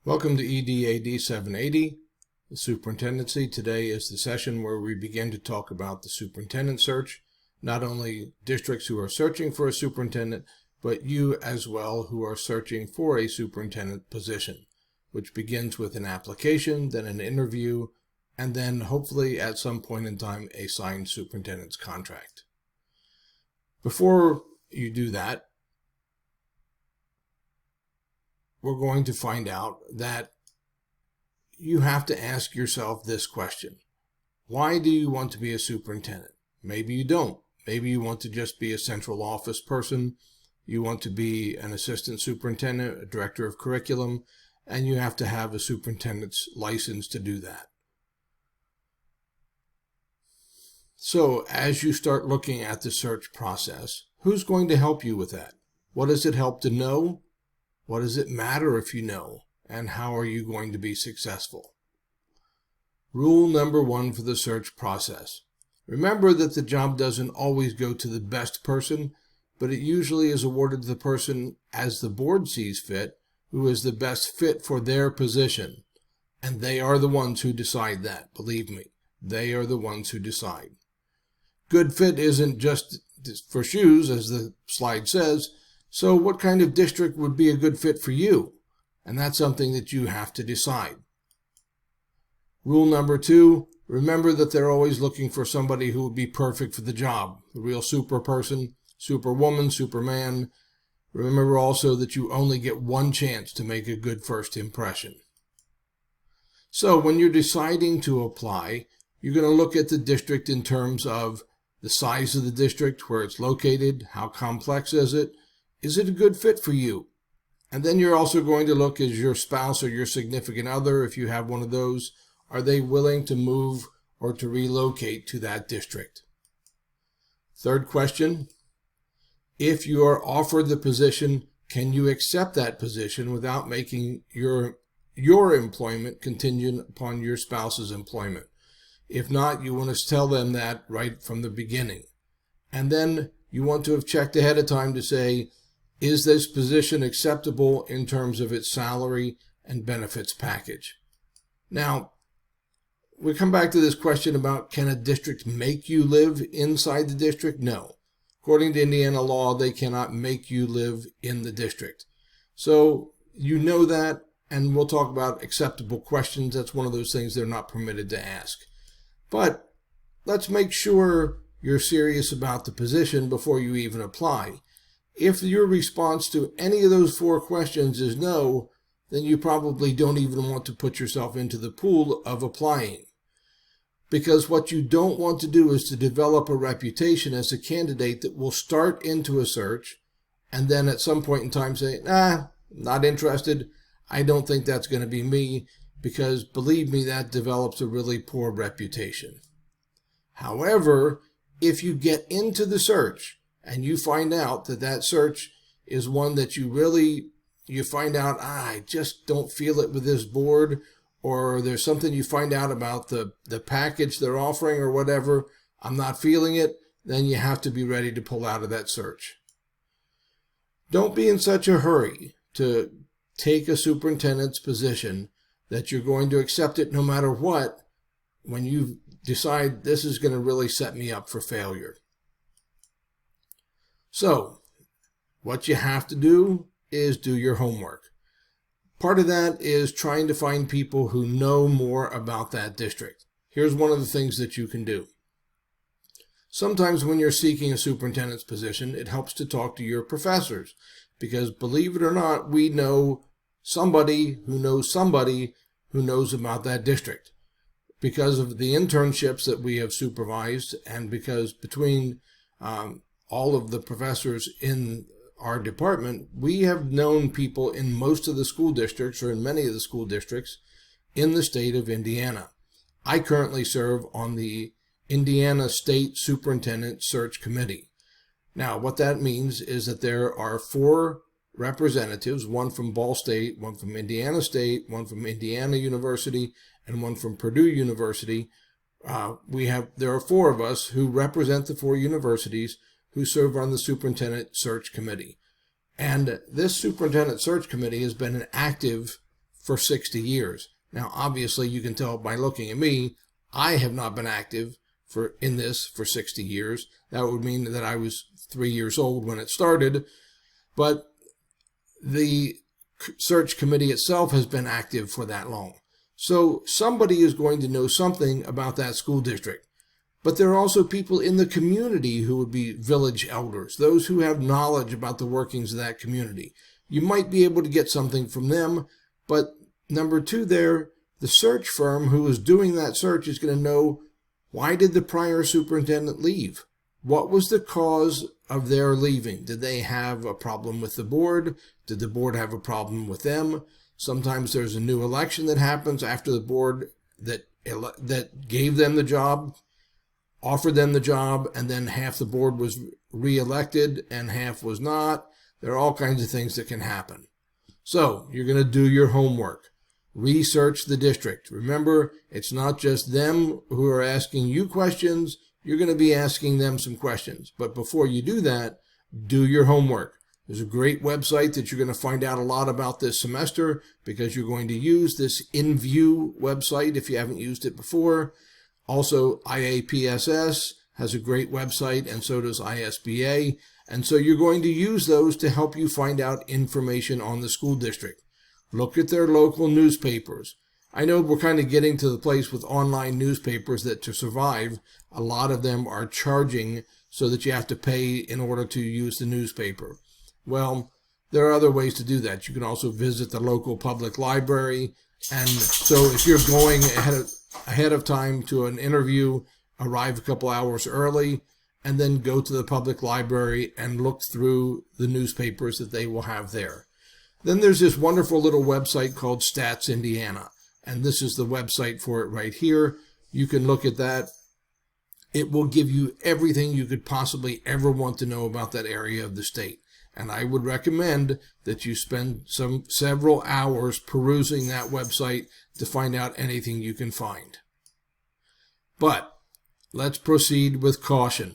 Welcome to EDAD 780, the Superintendency. Today is the session where we begin to talk about the superintendent search, not only districts who are searching for a superintendent, but you as well who are searching for a superintendent position, which begins with an application, then an interview, and then hopefully at some point in time a signed superintendent's contract. Before you do that, we're going to find out that you have to ask yourself this question. Why do you want to be a superintendent? Maybe you don't. Maybe you want to just be a central office person. You want to be an assistant superintendent, a director of curriculum, and you have to have a superintendent's license to do that. So as you start looking at the search process, who's going to help you with that? What does it help to know? What does it matter if you know? And how are you going to be successful? Rule number one for the search process. Remember that the job doesn't always go to the best person, but it usually is awarded to the person as the board sees fit, who is the best fit for their position. And they are the ones who decide that, believe me. They are the ones who decide. Good fit isn't just for shoes, as the slide says. So what kind of district would be a good fit for you? And that's something that you have to decide. Rule number two, remember that they're always looking for somebody who would be perfect for the job. The real super person, superwoman, superman. Remember also that you only get one chance to make a good first impression. So when you're deciding to apply, you're going to look at the district in terms of the size of the district, where it's located, how complex is it? Is it a good fit for you? And then you're also going to look, as your spouse or your significant other, if you have one of those, are they willing to move or to relocate to that district? Third question, if you are offered the position, can you accept that position without making your employment contingent upon your spouse's employment? If not, you want to tell them that right from the beginning. And then you want to have checked ahead of time to say, is this position acceptable in terms of its salary and benefits package? Now, we come back to this question about, can a district make you live inside the district? No. According to Indiana law, they cannot make you live in the district. So you know that, and we'll talk about acceptable questions. That's one of those things they're not permitted to ask. But let's make sure you're serious about the position before you even apply. If your response to any of those four questions is no, then you probably don't even want to put yourself into the pool of applying. Because what you don't want to do is to develop a reputation as a candidate that will start into a search and then at some point in time say, nah, not interested. I don't think that's going to be me, because believe me, that develops a really poor reputation. However, if you get into the search and you find out that that search is one that you find out, I just don't feel it with this board, or there's something you find out about the package they're offering or whatever, I'm not feeling it, then you have to be ready to pull out of that search. Don't be in such a hurry to take a superintendent's position that you're going to accept it no matter what when you decide this is going to really set me up for failure. So, what you have to do is do your homework. Part of that is trying to find people who know more about that district. Here's one of the things that you can do. Sometimes when you're seeking a superintendent's position, it helps to talk to your professors, because believe it or not, we know somebody who knows about that district. Because of the internships that we have supervised, and because between all of the professors in our department, we have known people in most of the school districts, or in many of the school districts in the state of Indiana. I currently serve on the Indiana State Superintendent Search Committee. Now, what that means is that there are 4 representatives, one from Ball State, one from Indiana State, one from Indiana University, and one from Purdue University. There are 4 of us who represent the 4 universities who serve on the Superintendent Search Committee. And this Superintendent Search Committee has been active for 60 years. Now, obviously, you can tell by looking at me, I have not been active in this for 60 years. That would mean that I was 3 years old when it started, but the search committee itself has been active for that long. So somebody is going to know something about that school district. But there are also people in the community who would be village elders, those who have knowledge about the workings of that community. You might be able to get something from them, but number two there, the search firm who is doing that search is going to know, why did the prior superintendent leave? What was the cause of their leaving? Did they have a problem with the board? Did the board have a problem with them? Sometimes there's a new election that happens after the board that gave them the job, offered them the job, and then half the board was reelected and half was not. There are all kinds of things that can happen. So you're going to do your homework. Research the district. Remember, it's not just them who are asking you questions. You're going to be asking them some questions. But before you do that, do your homework. There's a great website that you're going to find out a lot about this semester because you're going to use this InView website if you haven't used it before. Also, IAPSS has a great website, and so does ISBA. And so you're going to use those to help you find out information on the school district. Look at their local newspapers. I know we're kind of getting to the place with online newspapers that to survive, a lot of them are charging so that you have to pay in order to use the newspaper. Well, there are other ways to do that. You can also visit the local public library. And so if you're going ahead of time to an interview, arrive a couple hours early, and then go to the public library and look through the newspapers that they will have there. Then there's this wonderful little website called Stats Indiana, and this is the website for it right here. You can look at that. It will give you everything you could possibly ever want to know about that area of the state. And I would recommend that you spend several hours perusing that website to find out anything you can find. But let's proceed with caution.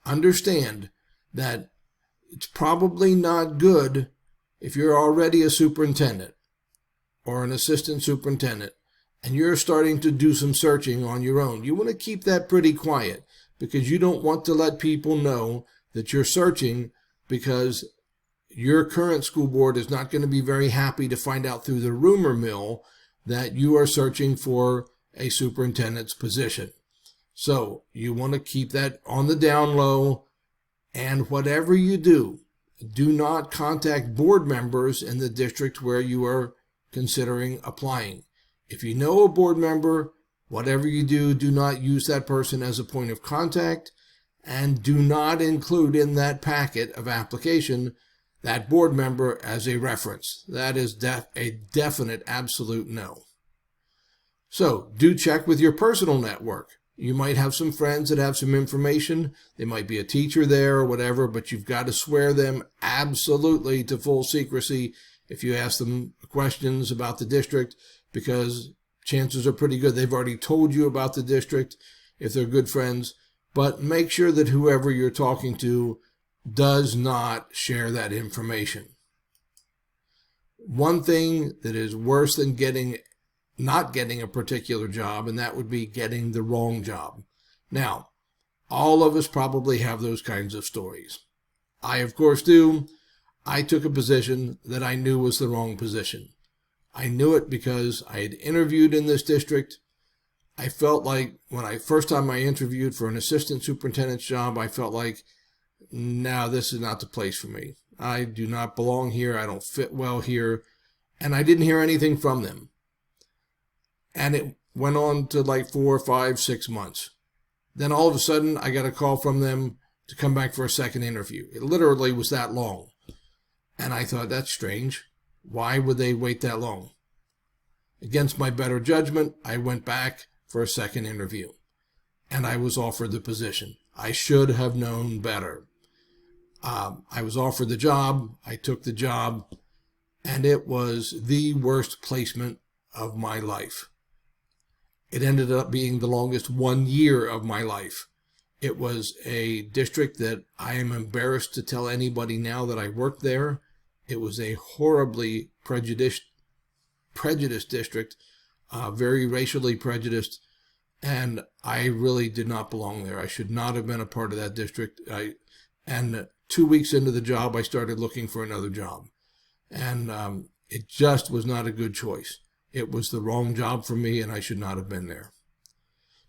Understand that it's probably not good if you're already a superintendent or an assistant superintendent and you're starting to do some searching on your own. You want to keep that pretty quiet because you don't want to let people know that you're searching, because your current school board is not going to be very happy to find out through the rumor mill that you are searching for a superintendent's position. So you want to keep that on the down low, and whatever you do, do not contact board members in the district where you are considering applying. If you know a board member, whatever you do, do not use that person as a point of contact, and do not include in that packet of application that board member as a reference. That is a definite, absolute no. So do check with your personal network. You might have some friends that have some information. They might be a teacher there or whatever, but you've got to swear them absolutely to full secrecy if you ask them questions about the district, because chances are pretty good they've already told you about the district if they're good friends. But make sure that whoever you're talking to does not share that information. One thing that is worse than not getting a particular job, and that would be getting the wrong job. Now, all of us probably have those kinds of stories. I, of course, do. I took a position that I knew was the wrong position. I knew it because I had interviewed in this district. I felt like first time I interviewed for an assistant superintendent's job, I felt like, no, this is not the place for me. I do not belong here. I don't fit well here. And I didn't hear anything from them. And it went on to like 4, 5, 6 months. Then all of a sudden, I got a call from them to come back for a second interview. It literally was that long. And I thought, that's strange. Why would they wait that long? Against my better judgment, I went back for a second interview. And I was offered the position. I should have known better. I was offered the job. I took the job. And it was the worst placement of my life. It ended up being the longest 1 year of my life. It was a district that I am embarrassed to tell anybody now that I worked there. It was a horribly prejudiced prejudiced district, very racially prejudiced, and I really did not belong there. I should not have been a part of that district. And 2 weeks into the job, I started looking for another job. And it just was not a good choice. It was the wrong job for me, and I should not have been there.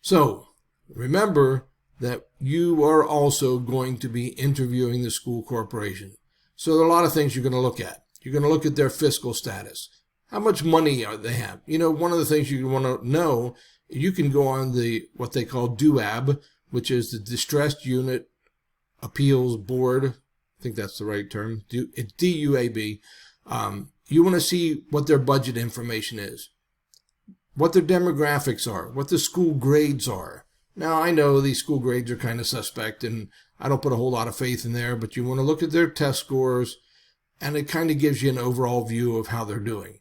So remember that you are also going to be interviewing the school corporation. So there are a lot of things you're going to look at. You're going to look at their fiscal status. How much money they have? You know, one of the things you want to know, you can go on what they call DUAB, which is the Distressed Unit Appeals Board. I think that's the right term. It's DUAB. You want to see what their budget information is, what their demographics are, what the school grades are. Now, I know these school grades are kind of suspect, and I don't put a whole lot of faith in there, but you want to look at their test scores, and it kind of gives you an overall view of how they're doing.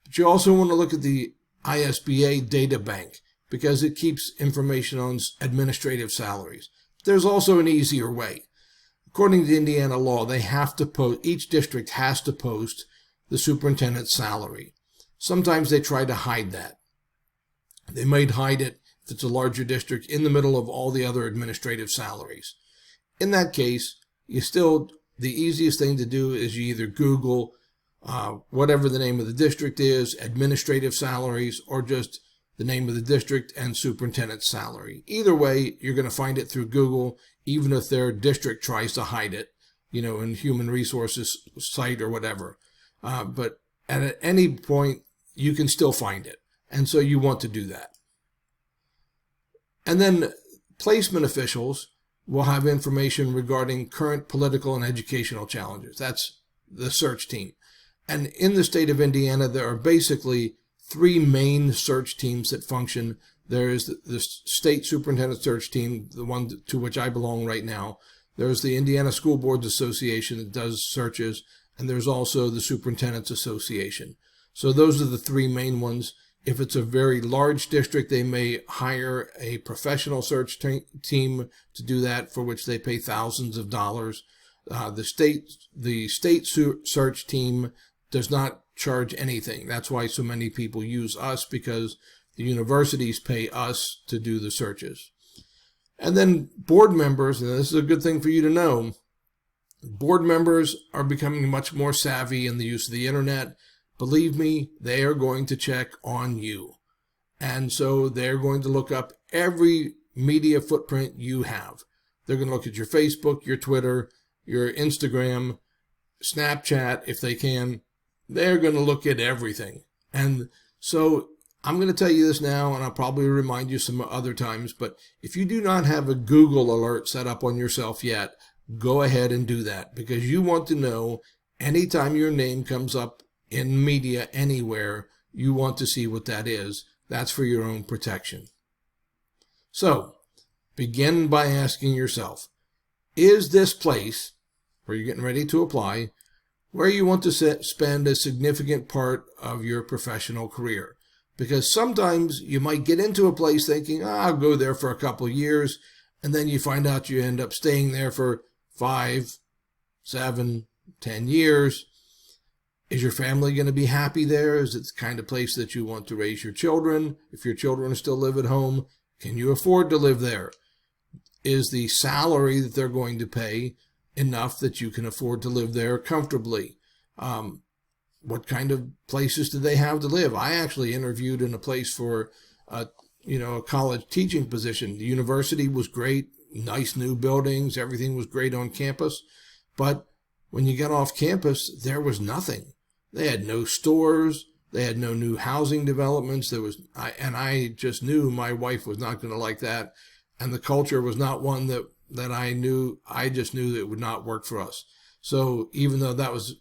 But you also want to look at the ISBA data bank, because it keeps information on administrative salaries. There's also an easier way. According to Indiana law, they have to post, each district has to post the superintendent's salary. Sometimes they try to hide that. They might hide it, if it's a larger district, in the middle of all the other administrative salaries. In that case, the easiest thing to do is you either Google whatever the name of the district is, administrative salaries, or just the name of the district and superintendent's salary. Either way, you're going to find it through Google, even if their district tries to hide it, you know, in human resources site or whatever. But at any point, you can still find it. And so you want to do that. And then placement officials will have information regarding current political and educational challenges. That's the search team. And in the state of Indiana, there are basically three main search teams that function. There is the state superintendent search team, the one to which I belong right now. There's the Indiana School Boards Association that does searches, and there's also the Superintendents Association. So those are the three main ones. If it's a very large district, they may hire a professional search team to do that, for which they pay thousands of dollars. The state search team does not charge anything. That's why so many people use us, because the universities pay us to do the searches. And then board members, and this is a good thing for you to know, board members are becoming much more savvy in the use of the internet. Believe me, they are going to check on you. And so they're going to look up every media footprint you have. They're going to look at your Facebook, your Twitter, your Instagram, Snapchat, if they can. They're going to look at everything. And so I'm going to tell you this now, and I'll probably remind you some other times, but if you do not have a Google alert set up on yourself yet, go ahead and do that, because you want to know anytime your name comes up in media anywhere, you want to see what that is. That's for your own protection. So, begin by asking yourself, is this place where you're getting ready to apply where you want to spend a significant part of your professional career? Because sometimes you might get into a place thinking, I'll go there for a couple of years, and then you find out you end up staying there for 5, 7, 10 years. Is your family going to be happy there? Is it the kind of place that you want to raise your children? If your children still live at home, can you afford to live there? Is the salary that they're going to pay enough that you can afford to live there comfortably? What kind of places do they have to live? I actually interviewed in a place for a college teaching position. The university was great, nice new buildings, everything was great on campus. But when you got off campus, there was nothing. They had no stores. They had no new housing developments. I just knew my wife was not going to like that. And the culture was not one that I knew. I just knew that it would not work for us. So even though that was,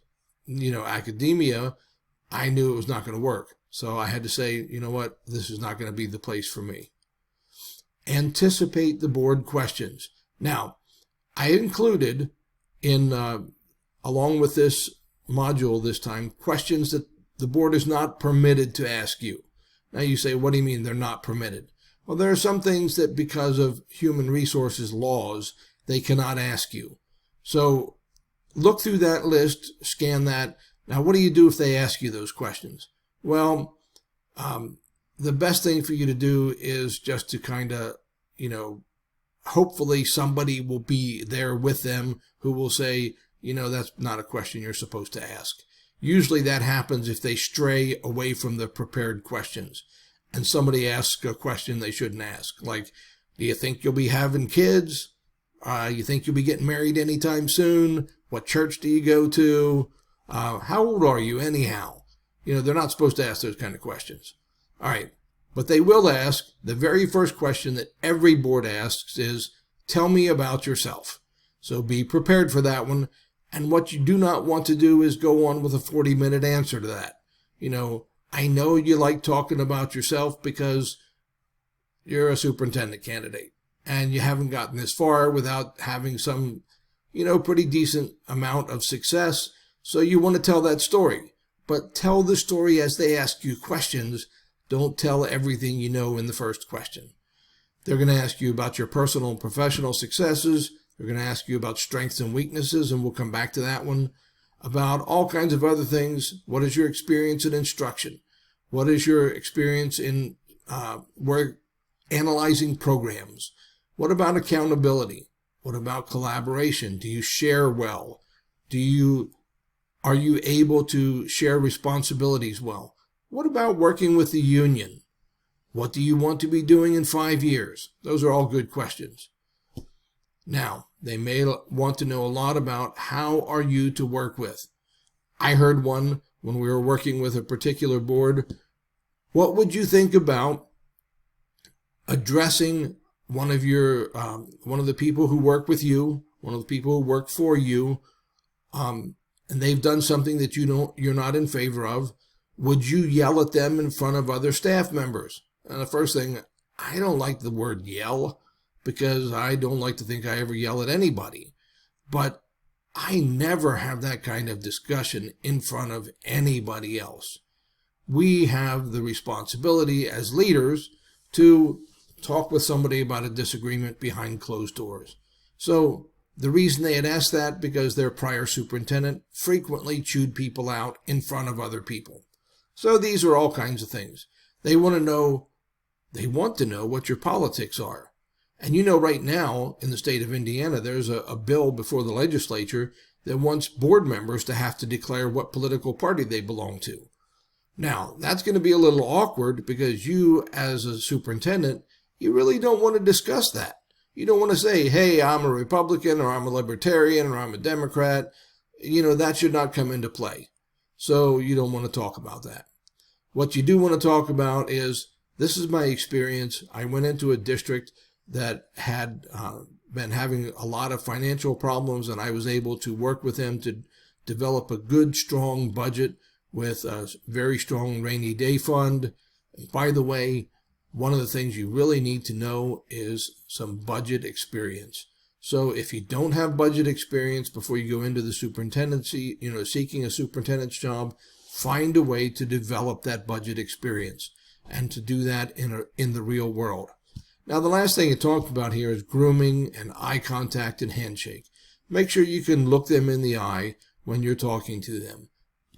academia, I knew it was not going to work. So I had to say, you know what, this is not going to be the place for me. Anticipate the board questions. Now, I included along with this module this time, questions that the board is not permitted to ask you. Now you say, what do you mean they're not permitted? Well, there are some things that because of human resources laws, they cannot ask you. So look through that list, scan that. Now, what do you do if they ask you those questions? Well, the best thing for you to do is just to kind of, hopefully somebody will be there with them who will say, that's not a question you're supposed to ask. Usually that happens if they stray away from the prepared questions and somebody asks a question they shouldn't ask. Like, do you think you'll be having kids? You think you'll be getting married anytime soon? What church do you go to? How old are you anyhow? They're not supposed to ask those kind of questions. All right. But they will ask, the very first question that every board asks is, tell me about yourself. So be prepared for that one. And what you do not want to do is go on with a 40-minute answer to that. I know you like talking about yourself because you're a superintendent candidate and you haven't gotten this far without having some, pretty decent amount of success. So you want to tell that story, but tell the story as they ask you questions. Don't tell everything you know in the first question. They're going to ask you about your personal and professional successes. They're going to ask you about strengths and weaknesses, and we'll come back to that one. About all kinds of other things. What is your experience in instruction? What is your experience in analyzing programs? What about accountability? What about collaboration? Do you share well? Are you able to share responsibilities well? What about working with the union? What do you want to be doing in 5 years? Those are all good questions. Now, they may want to know a lot about how are you to work with. I heard one when we were working with a particular board. What would you think about addressing one of the people who work with you, one of the people who work for you, and they've done something that you're not in favor of? Would you yell at them in front of other staff members? And the first thing, I don't like the word yell because I don't like to think I ever yell at anybody. But I never have that kind of discussion in front of anybody else. We have the responsibility as leaders to talk with somebody about a disagreement behind closed doors. So the reason they had asked that, because their prior superintendent frequently chewed people out in front of other people. So these are all kinds of things. They want to know what your politics are. And right now in the state of Indiana, there's a bill before the legislature that wants board members to have to declare what political party they belong to. Now, that's going to be a little awkward because you, as a superintendent, you really don't want to discuss that. You don't want to say, hey, I'm a Republican or I'm a Libertarian or I'm a Democrat. That should not come into play. So you don't want to talk about that. What you do want to talk about is, this is my experience. I went into a district that had been having a lot of financial problems, and I was able to work with them to develop a good, strong budget with a very strong rainy day fund. And by the way, one of the things you really need to know is some budget experience. So if you don't have budget experience before you go into the superintendency, seeking a superintendent's job, find a way to develop that budget experience and to do that in the real world. Now, the last thing it talked about here is grooming and eye contact and handshake. Make sure you can look them in the eye when you're talking to them.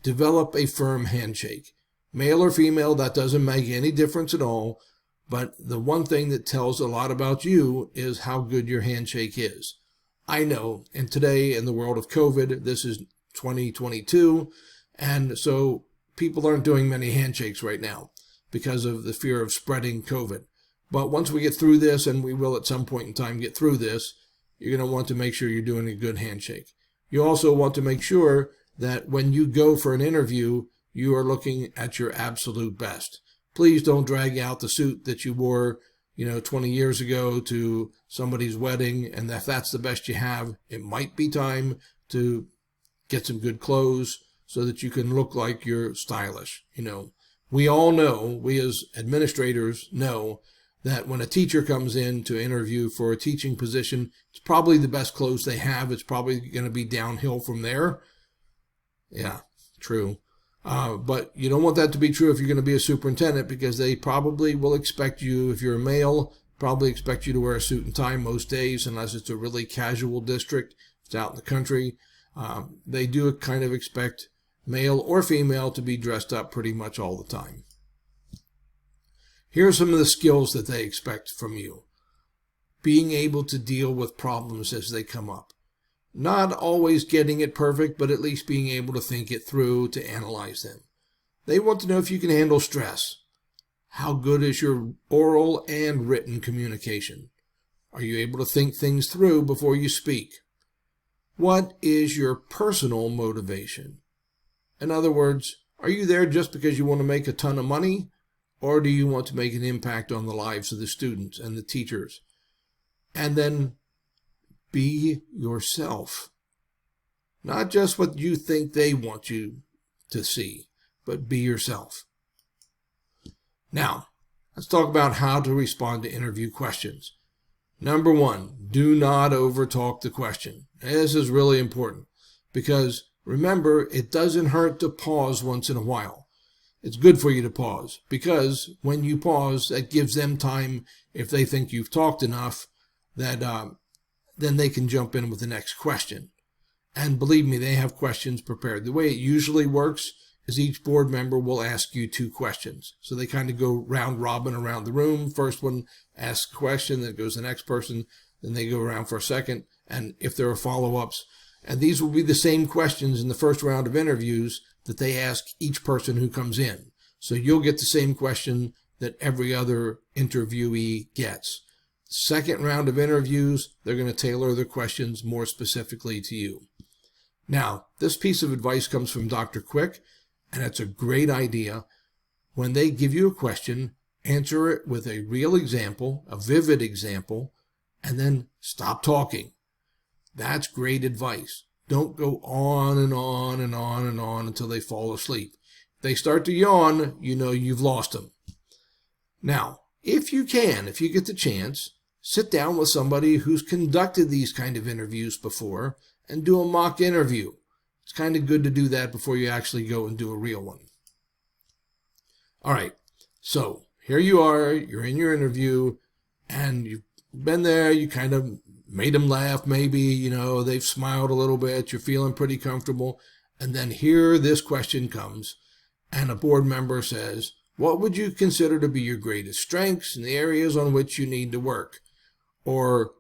Develop a firm handshake. Male or female, that doesn't make any difference at all. But the one thing that tells a lot about you is how good your handshake is. I know, and today in the world of COVID, this is 2022, and so people aren't doing many handshakes right now because of the fear of spreading COVID. But once we get through this, and we will at some point in time get through this, you're going to want to make sure you're doing a good handshake. You also want to make sure that when you go for an interview, you are looking at your absolute best. Please don't drag out the suit that you wore, 20 years ago to somebody's wedding. And if that's the best you have, it might be time to get some good clothes so that you can look like you're stylish. We all know, we as administrators know, that when a teacher comes in to interview for a teaching position, it's probably the best clothes they have. It's probably going to be downhill from there. Yeah, true. But you don't want that to be true if you're going to be a superintendent, because they probably will expect you, if you're a male, probably expect you to wear a suit and tie most days, unless it's a really casual district. It's out in the country. They do kind of expect male or female, to be dressed up pretty much all the time. Here are some of the skills that they expect from you. Being able to deal with problems as they come up. Not always getting it perfect, but at least being able to think it through, to analyze them. They want to know if you can handle stress. How good is your oral and written communication? Are you able to think things through before you speak? What is your personal motivation? In other words, are you there just because you want to make a ton of money, or do you want to make an impact on the lives of the students and the teachers? And then be yourself. Not just what you think they want you to see, but be yourself. Now, let's talk about how to respond to interview questions. Number one, do not overtalk the question. This is really important because remember, it doesn't hurt to pause once in a while. It's good for you to pause because when you pause, that gives them time, if they think you've talked enough, that then they can jump in with the next question. And believe me, they have questions prepared. The way it usually works is each board member will ask you 2 questions. So they kind of go round robin around the room. First one asks a question, then goes the next person, then they go around for a second. And if there are follow-ups, and these will be the same questions in the first round of interviews that they ask each person who comes in. So you'll get the same question that every other interviewee gets. Second round of interviews, they're going to tailor their questions more specifically to you. Now, this piece of advice comes from Dr. Quick, and it's a great idea. When they give you a question, answer it with a real example, a vivid example, and then stop talking. That's great advice. Don't go on and on and on and on until they fall asleep. If they start to yawn, you know you've lost them. Now, if you get the chance, sit down with somebody who's conducted these kind of interviews before and do a mock interview. It's kind of good to do that before you actually go and do a real one. All right, so here you are, you're in your interview, and you've been there, you kind of made them laugh maybe, they've smiled a little bit, you're feeling pretty comfortable, and then here this question comes, and a board member says, what would you consider to be your greatest strengths and the areas on which you need to work? Or,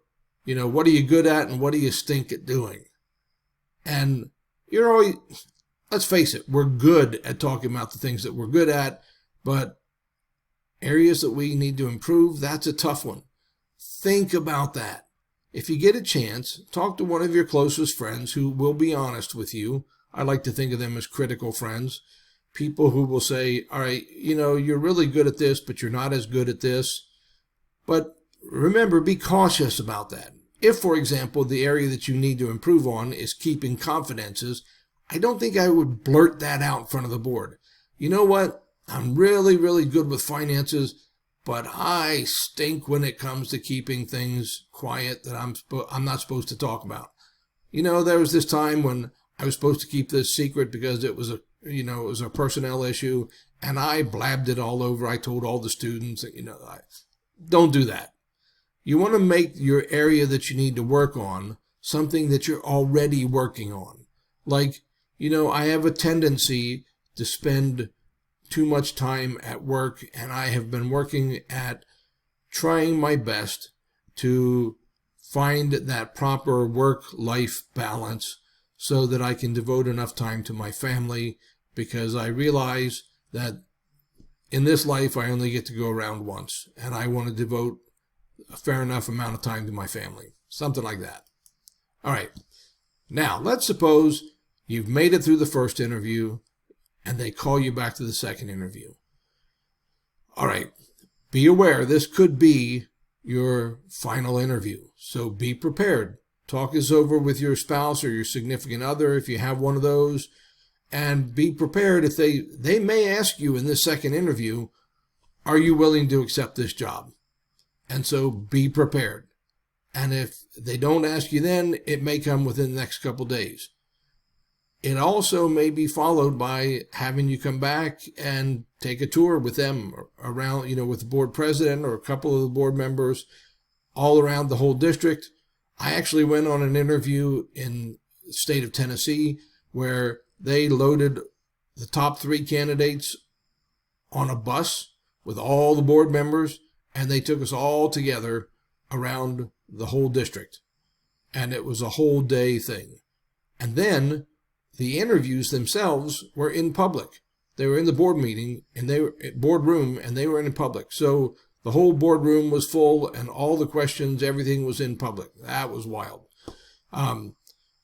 what are you good at and what do you stink at doing? And you're always, let's face it, we're good at talking about the things that we're good at, but areas that we need to improve, that's a tough one. Think about that. If you get a chance, talk to one of your closest friends who will be honest with you. I like to think of them as critical friends. People who will say, all right, you're really good at this, but you're not as good at this. But remember, be cautious about that. If, for example, the area that you need to improve on is keeping confidences, I don't think I would blurt that out in front of the board. You know what? I'm really, really good with finances, but I stink when it comes to keeping things quiet that I'm not supposed to talk about. There was this time when I was supposed to keep this secret because it was a personnel issue, and I blabbed it all over. I told all the students, don't do that. You want to make your area that you need to work on something that you're already working on. Like, I have a tendency to spend too much time at work, and I have been working at trying my best to find that proper work-life balance so that I can devote enough time to my family, because I realize that in this life I only get to go around once, and I want to devote a fair enough amount of time to my family. Something like that. All right. Now, let's suppose you've made it through the first interview and they call you back to the second interview. All right. Be aware this could be your final interview. So be prepared. Talk this over with your spouse or your significant other if you have one of those. And be prepared if they may ask you in this second interview, are you willing to accept this job? And so be prepared. And if they don't ask you then, it may come within the next couple days. It also may be followed by having you come back and take a tour with them around, with the board president or a couple of the board members all around the whole district. I actually went on an interview in the state of Tennessee where they loaded the top 3 candidates on a bus with all the board members, and they took us all together around the whole district. And it was a whole day thing. And then the interviews themselves were in public. They were in the board meeting, and they were boardroom, and they were in public. So the whole boardroom was full, and all the questions, everything was in public. That was wild.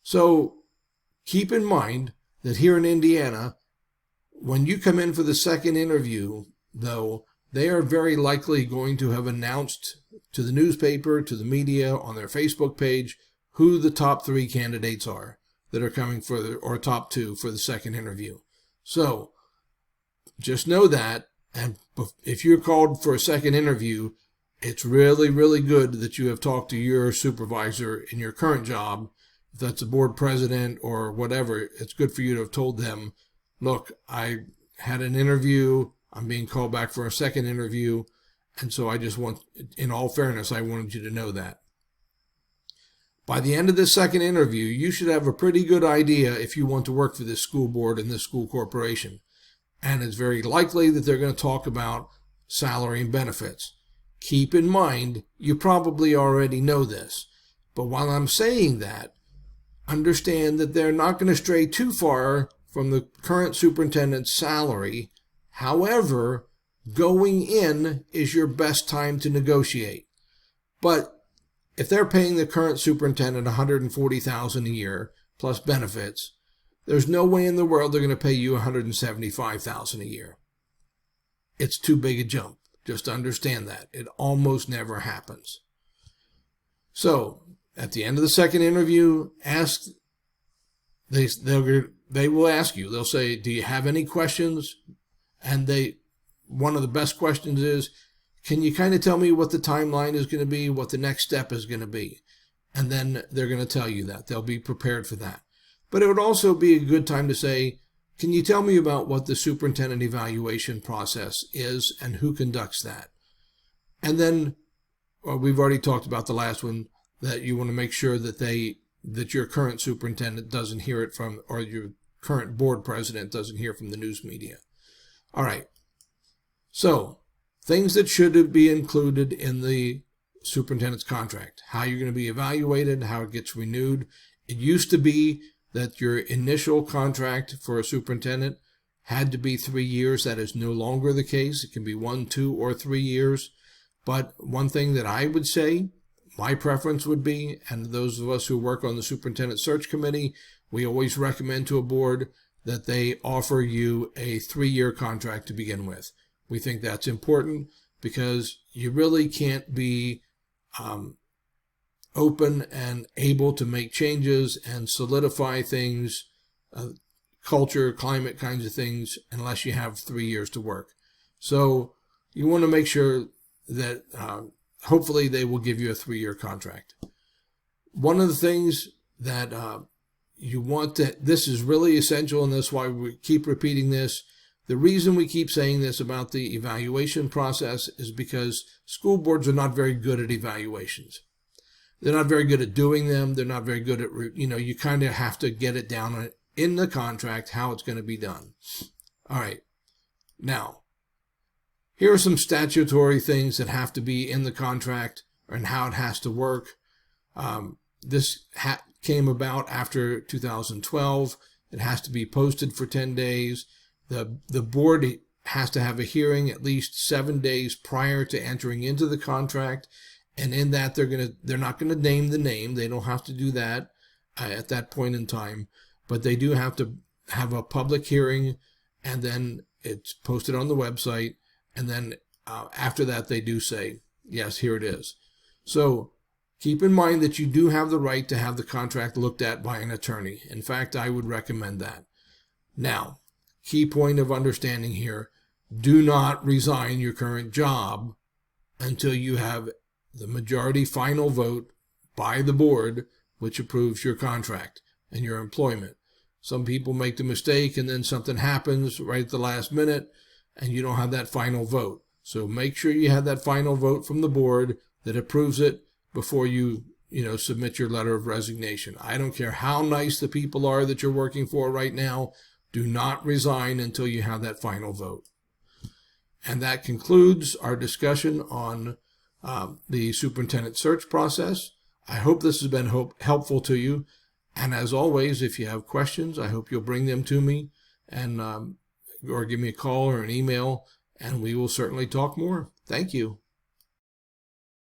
So keep in mind that here in Indiana, when you come in for the second interview, though, they are very likely going to have announced to the newspaper, to the media, on their Facebook page, who the top 3 candidates are that are coming for or top 2 for the second interview. So just know that, and if you're called for a second interview, it's really, really good that you have talked to your supervisor in your current job. If that's a board president or whatever, it's good for you to have told them, look, I had an interview, I'm being called back for a second interview, and so I just want, in all fairness, I wanted you to know that. By the end of this second interview, you should have a pretty good idea if you want to work for this school board and this school corporation. And it's very likely that they're going to talk about salary and benefits. Keep in mind, you probably already know this, but while I'm saying that, understand that they're not going to stray too far from the current superintendent's salary. However, going in is your best time to negotiate. But if they're paying the current superintendent $140,000 a year plus benefits, there's no way in the world they're going to pay you $175,000 a year. It's too big a jump. Just understand that. It almost never happens. So, at the end of the second interview, they will ask you. They'll say, do you have any questions? And one of the best questions is, can you kind of tell me what the timeline is going to be, what the next step is going to be? And then they're going to tell you that. They'll be prepared for that. But it would also be a good time to say, can you tell me about what the superintendent evaluation process is and who conducts that? And then, well, we've already talked about the last one, that you want to make sure that your current superintendent doesn't hear it from, or your current board president doesn't hear from the news media. All right. So, things that should be included in the superintendent's contract. How you're going to be evaluated, how it gets renewed. It used to be that your initial contract for a superintendent had to be 3 years. That is no longer the case. It can be 1, 2, or 3 years. But one thing that I would say, my preference would be, and those of us who work on the superintendent search committee, we always recommend to a board that they offer you a 3-year contract to begin with. We think that's important because you really can't be open and able to make changes and solidify things, culture, climate kinds of things, unless you have 3 years to work. So you want to make sure that hopefully they will give you a 3-year contract. One of the things that you want to, this is really essential, and that's why we keep repeating this. The reason we keep saying this about the evaluation process is because school boards are not very good at evaluations. They're not very good at doing them. They're not very good at, you kind of have to get it down in the contract how it's going to be done. All right. Now, here are some statutory things that have to be in the contract and how it has to work. This came about after 2012. It has to be posted for 10 days. The board has to have a hearing at least 7 days prior to entering into the contract. And in that, they're not going to name the name. They don't have to do that at that point in time. But they do have to have a public hearing, and then it's posted on the website. And then after that, they do say, yes, here it is. So keep in mind that you do have the right to have the contract looked at by an attorney. In fact, I would recommend that. Now, key point of understanding here, do not resign your current job until you have the majority final vote by the board, which approves your contract and your employment. Some people make the mistake and then something happens right at the last minute and you don't have that final vote. So make sure you have that final vote from the board that approves it before you submit your letter of resignation. I don't care how nice the people are that you're working for right now. Do not resign until you have that final vote. And that concludes our discussion on the superintendent search process. I hope this has been helpful to you. And as always, if you have questions, I hope you'll bring them to me and or give me a call or an email, and we will certainly talk more. Thank you.